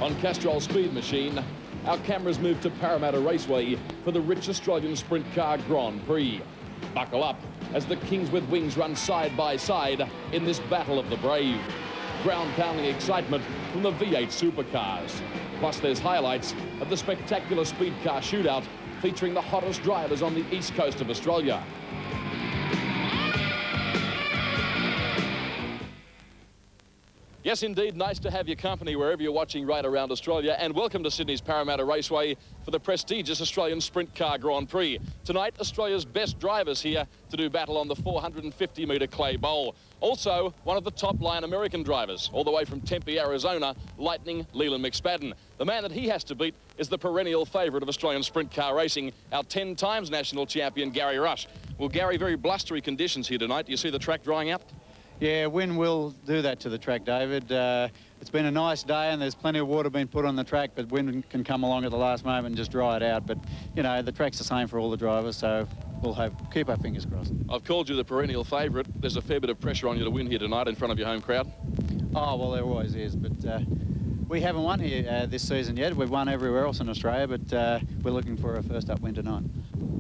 On Castrol speed machine, our cameras move to Parramatta Raceway for the rich Australian Sprint Car Grand Prix. Buckle up as the Kings with Wings run side by side in this battle of the brave. Ground-pounding excitement from the V8 supercars. Plus there's highlights of the spectacular speed car shootout featuring the hottest drivers on the east coast of Australia. Yes, indeed, nice to have your company wherever you're watching right around Australia, and welcome to Sydney's Parramatta Raceway for the prestigious Australian Sprint Car Grand Prix. Tonight, Australia's best drivers here to do battle on the 450-metre clay bowl. Also, one of the top-line American drivers, all the way from Tempe, Arizona, Lightning Leland McSpadden. The man that he has to beat is the perennial favourite of Australian sprint car racing, our 10 times national champion, Gary Rush. Well, Gary, very blustery conditions here tonight. Do you see the track drying out? Yeah, wind will do that to the track, David. It's been a nice day and there's plenty of water being put on the track, but wind can come along at the last moment and just dry it out. But, you know, the track's the same for all the drivers, so we'll keep our fingers crossed. I've called you the perennial favourite. There's a fair bit of pressure on you to win here tonight in front of your home crowd. Oh, well, there always is, but we haven't won here this season yet. We've won everywhere else in Australia, but we're looking for a first up win tonight.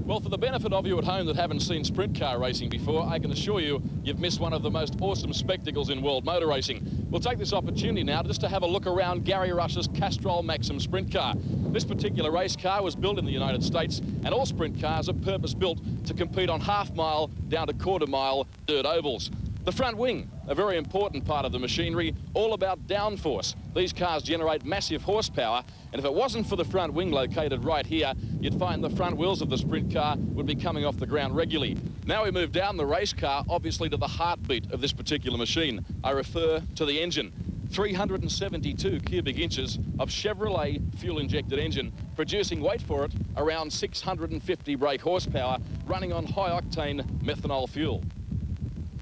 Well, for the benefit of you at home that haven't seen sprint car racing before, I can assure you you've missed one of the most awesome spectacles in world motor racing. We'll take this opportunity now just to have a look around Gary Rush's Castrol Maxim sprint car. This particular race car was built in the United States, and all sprint cars are purpose-built to compete on half-mile down to quarter-mile dirt ovals. The front wing, a very important part of the machinery, all about downforce. These cars generate massive horsepower, and if it wasn't for the front wing located right here, you'd find the front wheels of the sprint car would be coming off the ground regularly. Now we move down the race car, obviously to the heartbeat of this particular machine. I refer to the engine. 372 cubic inches of Chevrolet fuel-injected engine, producing, wait for it, around 650 brake horsepower, running on high-octane methanol fuel.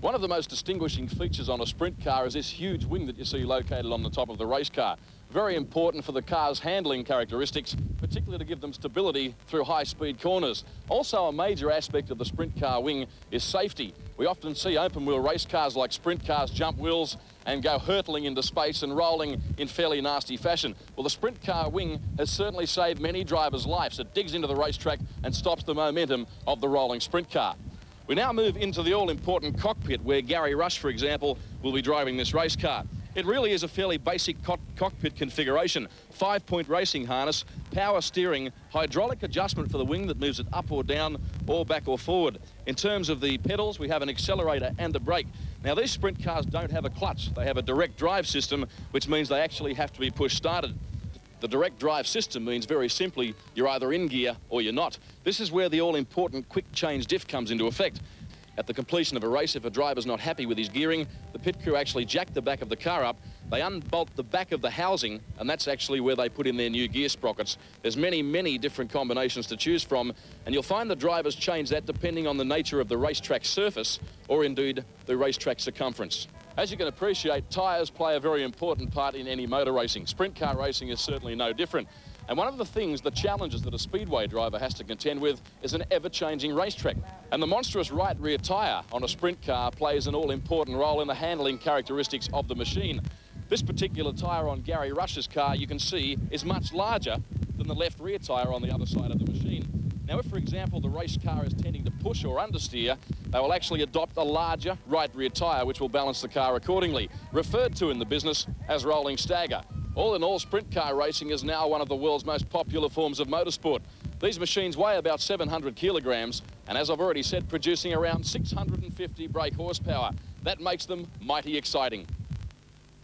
One of the most distinguishing features on a sprint car is this huge wing that you see located on the top of the race car. Very important for the car's handling characteristics, particularly to give them stability through high-speed corners. Also, a major aspect of the sprint car wing is safety. We often see open-wheel race cars like sprint cars jump wheels and go hurtling into space and rolling in fairly nasty fashion. Well, the sprint car wing has certainly saved many drivers' lives. It digs into the racetrack and stops the momentum of the rolling sprint car. We now move into the all-important cockpit where Gary Rush, for example, will be driving this race car. It really is a fairly basic cockpit configuration. 5-point racing harness, power steering, hydraulic adjustment for the wing that moves it up or down or back or forward. In terms of the pedals, we have an accelerator and a brake. Now, these sprint cars don't have a clutch. They have a direct drive system, which means they actually have to be push-started. The direct drive system means very simply you're either in gear or you're not. This is where the all-important quick change diff comes into effect. At the completion of a race, if a driver's not happy with his gearing, the pit crew actually jack the back of the car up, they unbolt the back of the housing, and that's actually where they put in their new gear sprockets. There's many, many different combinations to choose from, and you'll find the drivers change that depending on the nature of the racetrack surface or indeed the racetrack circumference. As you can appreciate, tyres play a very important part in any motor racing. Sprint car racing is certainly no different. And one of the things, the challenges that a speedway driver has to contend with is an ever-changing racetrack. And the monstrous right rear tyre on a sprint car plays an all-important role in the handling characteristics of the machine. This particular tyre on Gary Rush's car, you can see, is much larger than the left rear tyre on the other side of the machine. Now, if, for example, the race car is tending to push or understeer, they will actually adopt a larger right rear tyre, which will balance the car accordingly, referred to in the business as rolling stagger. All in all, sprint car racing is now one of the world's most popular forms of motorsport. These machines weigh about 700 kilograms, and as I've already said, producing around 650 brake horsepower. That makes them mighty exciting.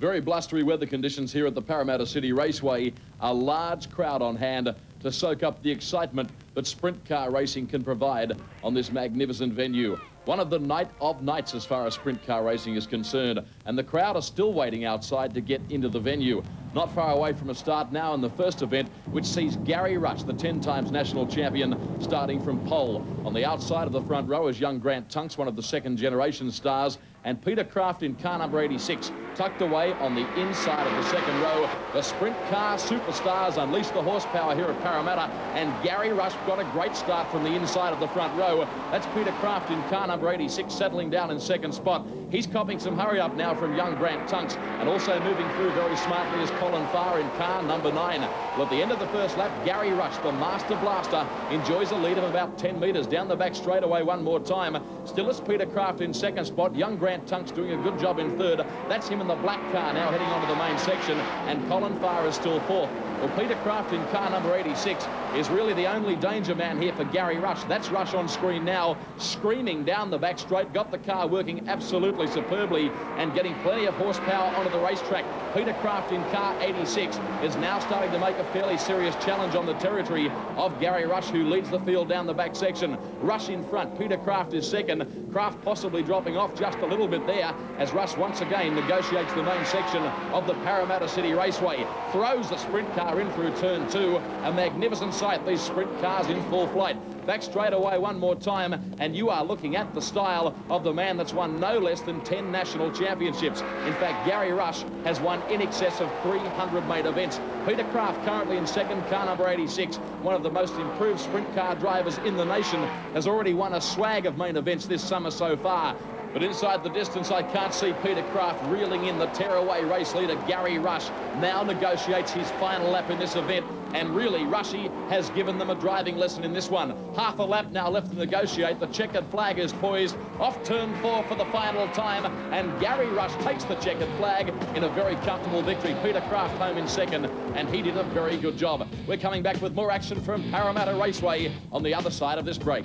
Very blustery weather conditions here at the Parramatta City Raceway. A large crowd on hand to soak up the excitement that sprint car racing can provide on this magnificent venue. One of the night of nights as far as sprint car racing is concerned, and the crowd are still waiting outside to get into the venue. Not far away from a start now in the first event, which sees Gary Rush, the 10 times national champion, starting from pole. On the outside of the front row is young Grant Tunks, one of the second generation stars, and Peter Kraft in car number 86, tucked away on the inside of the second row. The sprint car superstars unleash the horsepower here at Parramatta, and Gary Rush got a great start from the inside of the front row. That's Peter Kraft in car number 86, settling down in second spot. He's copping some hurry up now from young Grant Tunks, and also moving through very smartly is Colin Farr in car number 9. Well, at the end of the first lap, Gary Rush, the master blaster, enjoys a lead of about 10 metres down the back straightaway one more time. Still is Peter Kraft in second spot. Young Grant Tunks doing a good job in third. That's him in the black car now heading onto the main section, and Colin Farr is still fourth. Well, Peter Kraft in car number 86 is really the only danger man here for Gary Rush. That's Rush on screen now, screaming down the back straight, got the car working absolutely superbly and getting plenty of horsepower onto the racetrack. Peter Kraft in car 86 is now starting to make a fairly serious challenge on the territory of Gary Rush, who leads the field down the back section. Rush in front, Peter Kraft is second. Kraft possibly dropping off just a little bit there as Rush once again negotiates the main section of the Parramatta City Raceway. Throws the sprint car in through turn 2. A magnificent sight, these sprint cars in full flight. Back straight away one more time, and you are looking at the style of the man that's won no less than 10 national championships. In fact, Gary Rush has won in excess of 300 main events. Peter Kraft currently in second, car number 86, one of the most improved sprint car drivers in the nation, has already won a swag of main events this summer so far. But inside the distance, I can't see Peter Kraft reeling in. The tearaway race leader, Gary Rush, now negotiates his final lap in this event. And really, Rushy has given them a driving lesson in this one. Half a lap now left to negotiate. The checkered flag is poised off turn 4 for the final time. And Gary Rush takes the checkered flag in a very comfortable victory. Peter Kraft home in second, and he did a very good job. We're coming back with more action from Parramatta Raceway on the other side of this break.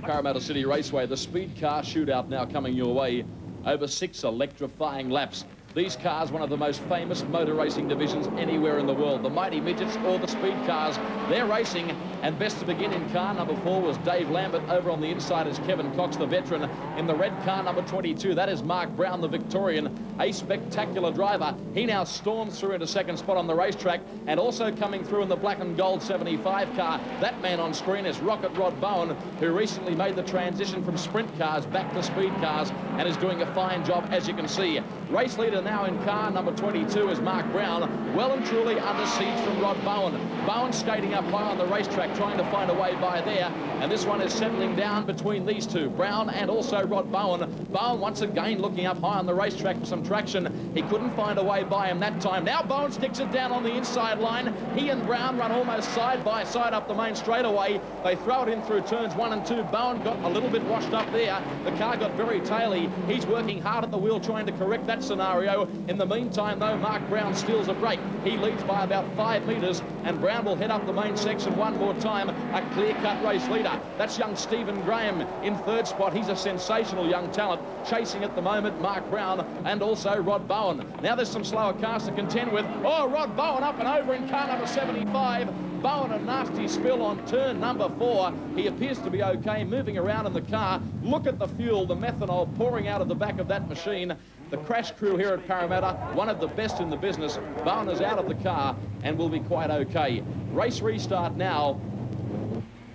Parramatta City Raceway, the speed car shootout now coming your way over 6 electrifying laps. These cars, one of the most famous motor racing divisions anywhere in the world. The mighty midgets or the speed cars, they're racing. And best to begin in car number 4 was Dave Lambert. Over on the inside is Kevin Cox, the veteran. In the red car number 22, that is Mark Brown, the Victorian, a spectacular driver. He now storms through into second spot on the racetrack, and also coming through in the black and gold 75 car. That man on screen is Rocket Rod Bowen, who recently made the transition from sprint cars back to speed cars and is doing a fine job, as you can see. Race leader now in car number 22 is Mark Brown, well and truly under siege from Rod Bowen. Bowen skating up high on the racetrack, trying to find a way by there, and this one is settling down between these two, Brown and also Rod Bowen. Bowen once again looking up high on the racetrack for some traction. He couldn't find a way by him that time. Now Bowen sticks it down on the inside line. He and Brown run almost side by side up the main straightaway. They throw it in through turns 1 and 2. Bowen got a little bit washed up there. The car got very taily. He's working hard at the wheel trying to correct that scenario. In the meantime, though, Mark Brown steals a break. He leads by about 5 metres, and Brown will head up the main section one more time. A clear-cut race leader. That's young Stephen Graham in third spot. He's a sensational young talent. Chasing at the moment, Mark Brown and also Rod Bowen. Now there's some slower cars to contend with. Oh, Rod Bowen up and over in car number 75. Bowen a nasty spill on turn number 4. He appears to be okay moving around in the car. Look at the fuel, the methanol pouring out of the back of that machine. The crash crew here at Parramatta, one of the best in the business. Bowen is out of the car and will be quite okay. Race restart now.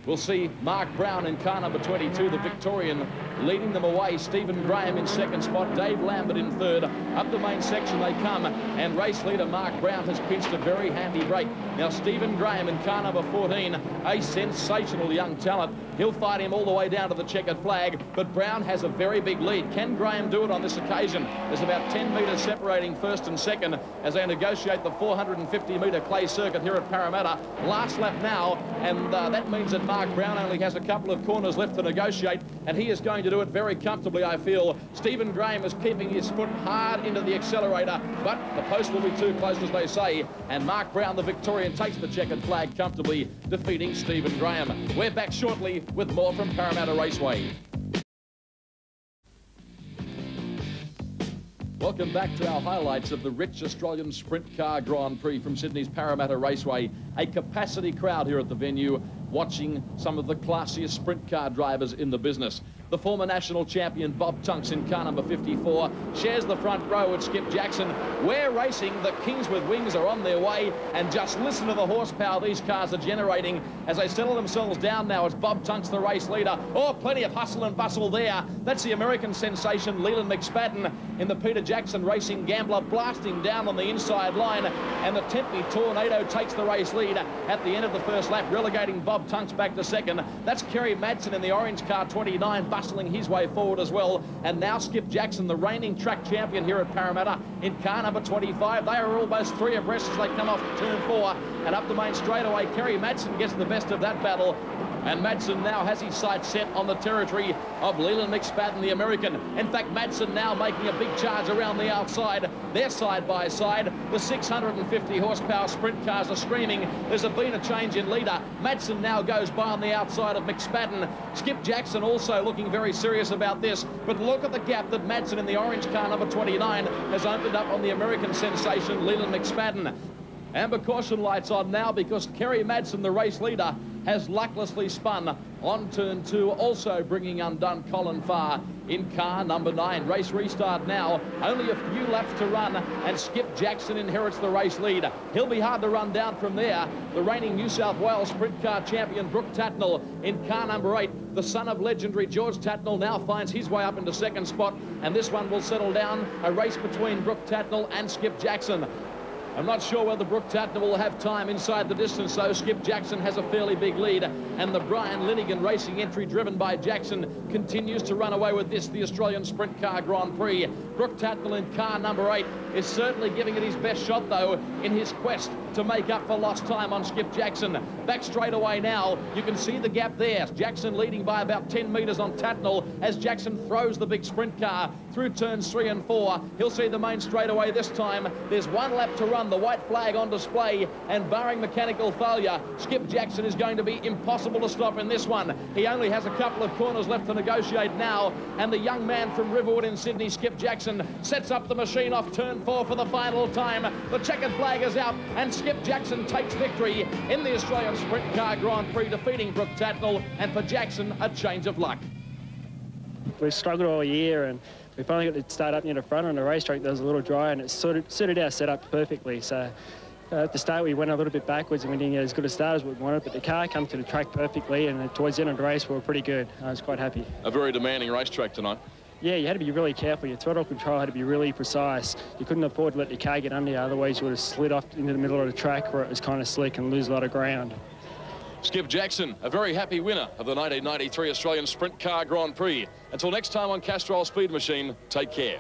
We'll see Mark Brown in car number 22, the Victorian, leading them away. Stephen Graham in second spot, Dave Lambert in third. Up the main section they come, and race leader Mark Brown has pinched a very handy break. Now Stephen Graham in car number 14, a sensational young talent. He'll fight him all the way down to the checkered flag, but Brown has a very big lead. Can Graham do it on this occasion? There's about 10 metres separating first and second as they negotiate the 450-metre clay circuit here at Parramatta. Last lap now, and that means that Mark Brown only has a couple of corners left to negotiate, and he is going to do it very comfortably, I feel. Stephen Graham is keeping his foot hard into the accelerator, but the post will be too close, as they say, and Mark Brown, the Victorian, takes the checkered flag comfortably, defeating Stephen Graham. We're back shortly with more from Parramatta Raceway. Welcome back to our highlights of the rich Australian Sprint Car Grand Prix from Sydney's Parramatta Raceway. A capacity crowd here at the venue watching some of the classiest sprint car drivers in the business. The former national champion Bob Tunks in car number 54 shares the front row with Skip Jackson. We're racing. The Kings with Wings are on their way, and just listen to the horsepower these cars are generating as they settle themselves down now. It's Bob Tunks, the race leader. Oh, plenty of hustle and bustle there. That's the American sensation Leland McSpadden in the Peter Jackson Racing Gambler, blasting down on the inside line, and the Tempe Tornado takes the race lead at the end of the first lap, relegating Bob Tunks back to second. That's Kerry Madsen in the orange car 29, bustling his way forward as well. And now Skip Jackson, the reigning track champion here at Parramatta, in car number 25. They are almost three abreast as they come off turn 4 and up the main straightaway. Kerry Madsen gets the best of that battle, and Madsen now has his sights set on the territory of Leland McSpadden, the American. In fact, Madsen now making a big charge around the outside. They're side by side. The 650 horsepower sprint cars are screaming. There's been a change in leader. Madsen now goes by on the outside of McSpadden. Skip Jackson also looking very serious about this. But look at the gap that Madsen in the orange car number 29 has opened up on the American sensation Leland McSpadden. Amber caution lights on now because Kerry Madsen, the race leader, has lucklessly spun on turn 2, also bringing undone Colin Farr in car number 9. Race restart now, only a few laps to run, and Skip Jackson inherits the race lead. He'll be hard to run down from there. The reigning New South Wales sprint car champion Brooke Tatnell in car number 8. The son of legendary George Tatnell now finds his way up into second spot, and this one will settle down. A race between Brooke Tatnell and Skip Jackson. I'm not sure whether Brooke Tatnell will have time inside the distance, though. Skip Jackson has a fairly big lead, and the Brian Linigan racing entry driven by Jackson continues to run away with this, the Australian Sprint Car Grand Prix. Brooke Tatnell in car number 8 is certainly giving it his best shot, though, in his quest to make up for lost time on Skip Jackson. Back straight away now, you can see the gap there. Jackson leading by about 10 metres on Tatnell as Jackson throws the big sprint car through turns 3 and 4. He'll see the main straightaway this time. There's one lap to run, the white flag on display, and barring mechanical failure, Skip Jackson is going to be impossible to stop in this one. He only has a couple of corners left to negotiate now, and the young man from Riverwood in Sydney, Skip Jackson, sets up the machine off turn 4 for the final time. The checkered flag is out, and Skip Jackson takes victory in the Australian Sprint Car Grand Prix, defeating Brooke Tatnell, and for Jackson, a change of luck. We've struggled all year, and we finally got to start up near the front on the racetrack that was a little dry, and it suited our setup perfectly. So at the start we went a little bit backwards and we didn't get as good a start as we wanted, but the car came to the track perfectly, and towards the end of the race we were pretty good. I was quite happy. A very demanding racetrack tonight. Yeah, you had to be really careful. Your throttle control had to be really precise. You couldn't afford to let the car get under you, otherwise you would have slid off into the middle of the track where it was kind of slick and lose a lot of ground. Skip Jackson, a very happy winner of the 1993 Australian Sprint Car Grand Prix. Until next time on Castrol Speed Machine, take care.